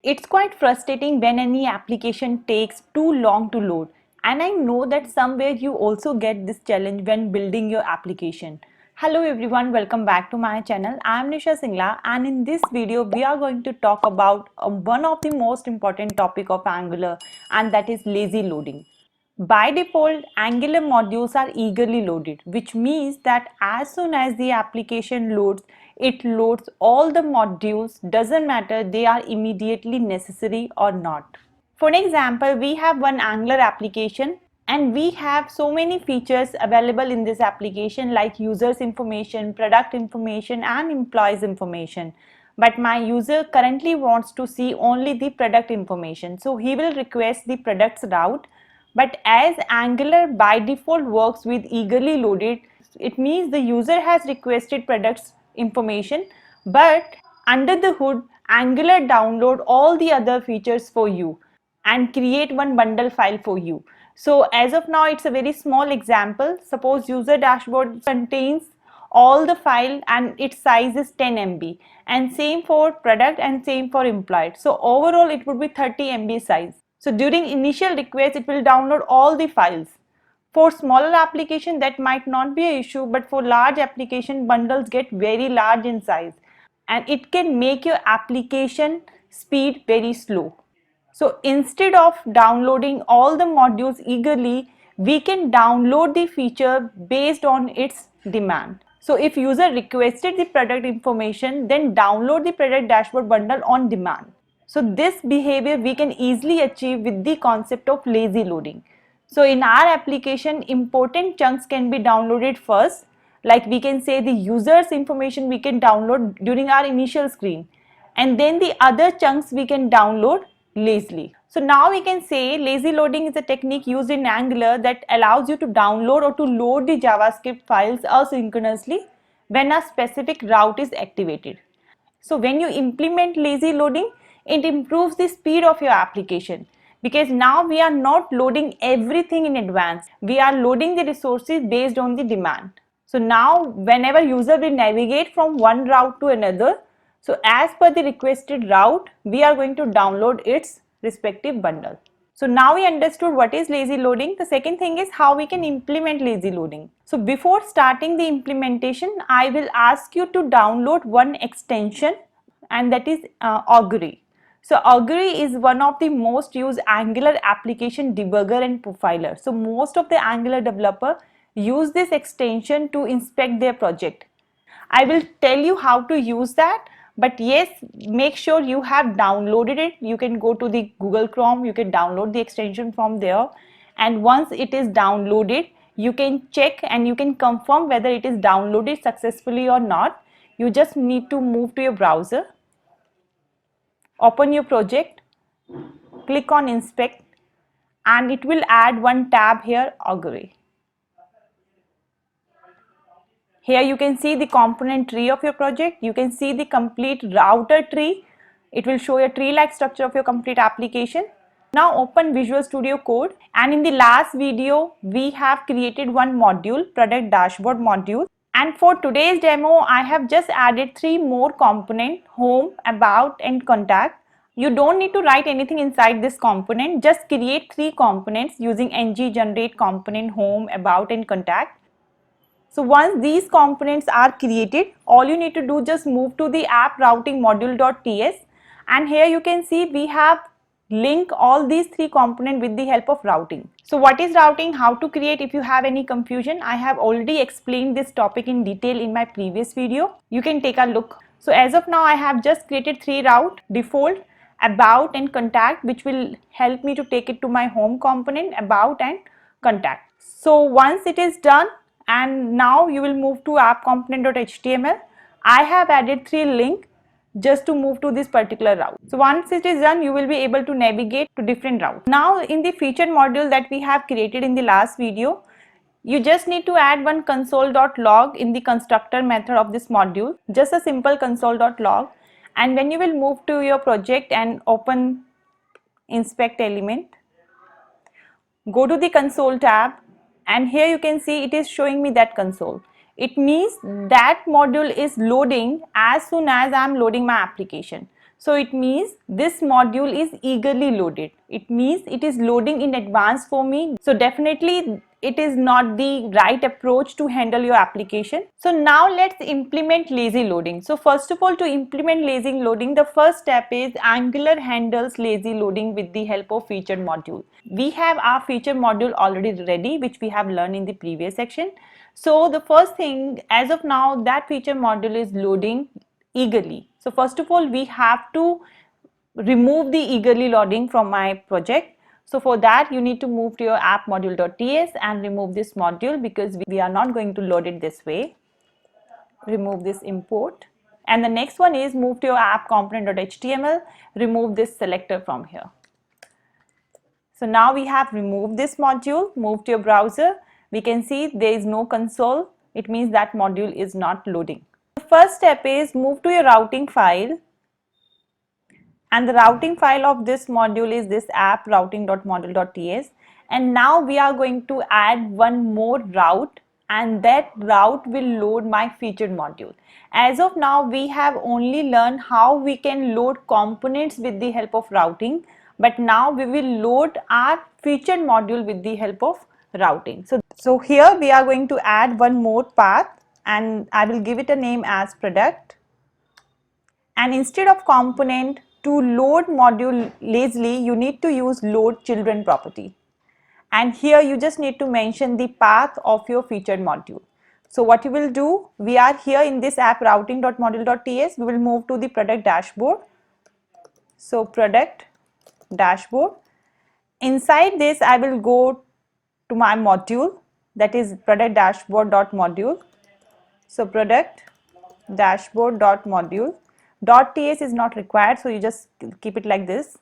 It's quite frustrating when any application takes too long to load, and I know that somewhere you also get this challenge when building your application. Hello everyone, welcome back to my channel. I am Nisha Singla, and in this video we are going to talk about one of the most important topic of Angular, and that is lazy loading. By default, Angular modules are eagerly loaded, which means that as soon as the application loads, it loads all the modules, doesn't matter they are immediately necessary or not. For an example, we have one Angular application and we have so many features available in this application like users information, product information and employees information. But my user currently wants to see only the product information. So he will request the products route. But as Angular by default works with eagerly loaded, it means the user has requested products information, but under the hood, Angular download all the other features for you and create one bundle file for you. So as of now, it's a very small example. Suppose user dashboard contains all the file and its size is 10 MB, and same for product and same for employee. So overall it would be 30 MB size. So during initial request, it will download all the files. For smaller application that might not be an issue, but for large application bundles get very large in size and it can make your application speed very slow. So instead of downloading all the modules eagerly, we can download the feature based on its demand. So if user requested the product information, then download the product dashboard bundle on demand. So this behavior we can easily achieve with the concept of lazy loading. So in our application, important chunks can be downloaded first. Like we can say the user's information we can download during our initial screen. And then the other chunks we can download lazily. So now we can say lazy loading is a technique used in Angular that allows you to download or to load the JavaScript files asynchronously when a specific route is activated. So when you implement lazy loading, it improves the speed of your application because now we are not loading everything in advance. We are loading the resources based on the demand. So now whenever user will navigate from one route to another, so as per the requested route, we are going to download its respective bundle. So now we understood what is lazy loading. The second thing is how we can implement lazy loading. So before starting the implementation, I will ask you to download one extension, and that is Augury. So Augury is one of the most used Angular application debugger and profiler. So most of the Angular developer use this extension to inspect their project. I will tell you how to use that, but yes, make sure you have downloaded it. You can go to the Google Chrome, you can download the extension from there, and once it is downloaded, you can check and you can confirm whether it is downloaded successfully or not. You just need to move to your browser, open your project, click on inspect, and it will add one tab here, Augury. Here you can see the component tree of your project. You can see the complete router tree. It will show a tree-like structure of your complete application. Now open Visual Studio Code, and in the last video we have created one module, product dashboard module, and for today's demo I have just added 3 more components: home, about and contact. You don't need to write anything inside this component, just create 3 components using ng generate component home, about and contact. So once these components are created, all you need to do just move to the app routing module.ts, and here you can see we have linked all these 3 components with the help of routing. So what is routing, how to create? If you have any confusion, I have already explained this topic in detail in my previous video. You can take a look. So as of now I have just created 3 route: default, about and contact, which will help me to take it to my home component, about and contact. So once it is done, and now you will move to app component.html. I have added 3 links just to move to this particular route. So once it is done, you will be able to navigate to different routes. Now in the featured module that we have created in the last video, you just need to add one console.log in the constructor method of this module, just a simple console.log. And when you will move to your project and open inspect element, go to the console tab, and here you can see it is showing me that console. It means that module is loading as soon as I am loading my application. So it means this module is eagerly loaded. It means it is loading in advance for me. So definitely it is not the right approach to handle your application. So now let's implement lazy loading. So first of all, to implement lazy loading, the first step is Angular handles lazy loading with the help of featured module. We have our feature module already ready, which we have learned in the previous section. So the first thing, as of now, that feature module is loading eagerly. So first of all, we have to remove the eagerly loading from my project. So for that, you need to move to your app module.ts and remove this module because we are not going to load it this way. Remove this import. And the next one is move to your app component.html, remove this selector from here. So now we have removed this module, move to your browser. We can see there is no console. It means that module is not loading. The first step is move to your routing file, and the routing file of this module is this app routing.module.ts, and now we are going to add one more route, and that route will load my featured module. As of now, we have only learned how we can load components with the help of routing, but now we will load our featured module with the help of routing. So here we are going to add one more path, and I will give it a name as product. And instead of component, to load module lazily, you need to use load children property. And here you just need to mention the path of your featured module. So what you will do, we are here in this app routing.module.ts, we will move to the product dashboard. So product dashboard. Inside this, I will go to my module, that is product dashboard.module. So product dashboard.module. .ts is not required, so you just keep it like this.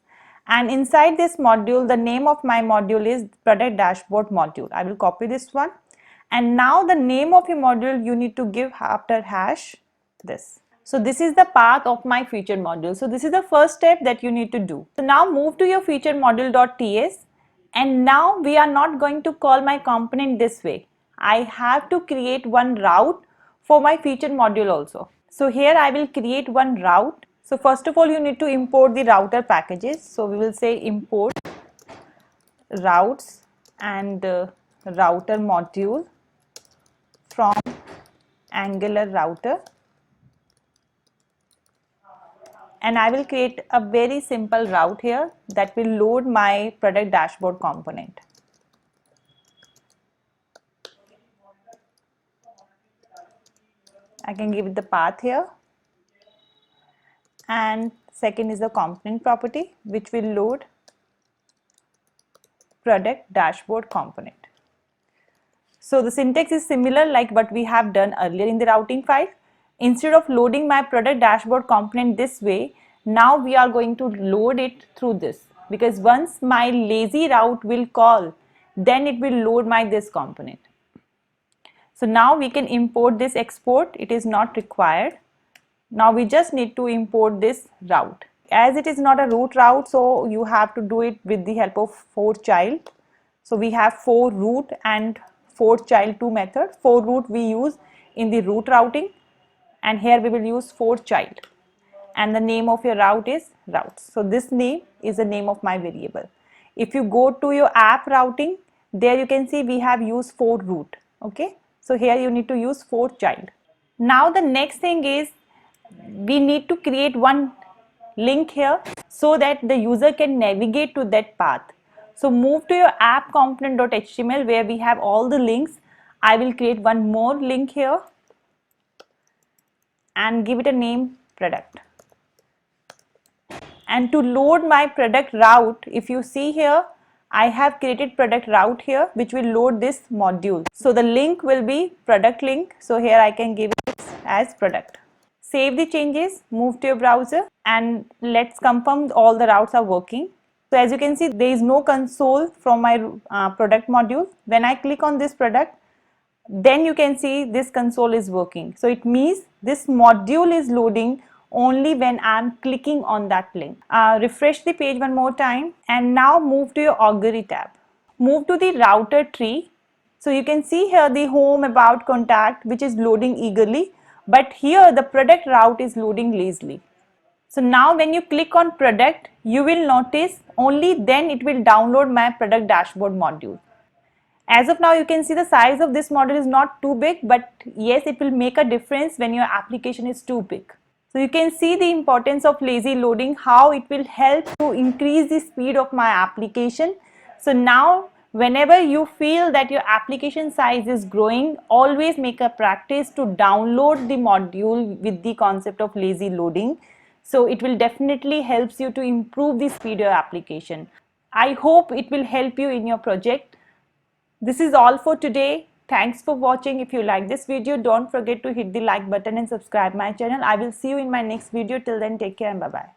And inside this module, the name of my module is product dashboard module. I will copy this one. And now the name of your module you need to give after hash this. So this is the path of my featured module. So this is the first step that you need to do. So now move to your featured module.ts, and now we are not going to call my component this way. I have to create one route for my featured module also. So here I will create one route. So first of all, you need to import the router packages. So we will say import routes and router module from Angular router. And I will create a very simple route here that will load my product dashboard component. I can give it the path here, and second is the component property which will load product dashboard component. So the syntax is similar like what we have done earlier in the routing file. Instead of loading my product dashboard component this way, now we are going to load it through this, because once my lazy route will call, then it will load my this component. So now we can import this export, it is not required. Now we just need to import this route. As it is not a root route, so you have to do it with the help of for child. So we have for root and for child two methods. For root we use in the root routing, and here we will use for child. And the name of your route is routes. So this name is the name of my variable. If you go to your app routing, there you can see we have used for root. Okay. So here you need to use for child. Now the next thing is we need to create one link here so that the user can navigate to that path. So move to your app component.html where we have all the links. I will create one more link here and give it a name product. And to load my product route, if you see here, I have created product route here which will load this module. So the link will be product link. So here I can give it as product. Save the changes, move to your browser, and let's confirm all the routes are working. So as you can see, there is no console from my product module. When I click on this product, then you can see this console is working. So it means this module is loading only when I am clicking on that link. Refresh the page one more time, and now move to your Augury tab. Move to the router tree. So you can see here the home, about, contact, which is loading eagerly, but here the product route is loading lazily. So now when you click on product, you will notice only then it will download my product dashboard module. As of now, you can see the size of this module is not too big, but yes, it will make a difference when your application is too big. So you can see the importance of lazy loading, how it will help to increase the speed of my application. So now whenever you feel that your application size is growing, always make a practice to download the module with the concept of lazy loading. So it will definitely helps you to improve the speed of your application. I hope it will help you in your project. This is all for today. Thanks for watching. If you like this video, don't forget to hit the like button and subscribe my channel. I will see you in my next video. Till then, take care and bye bye.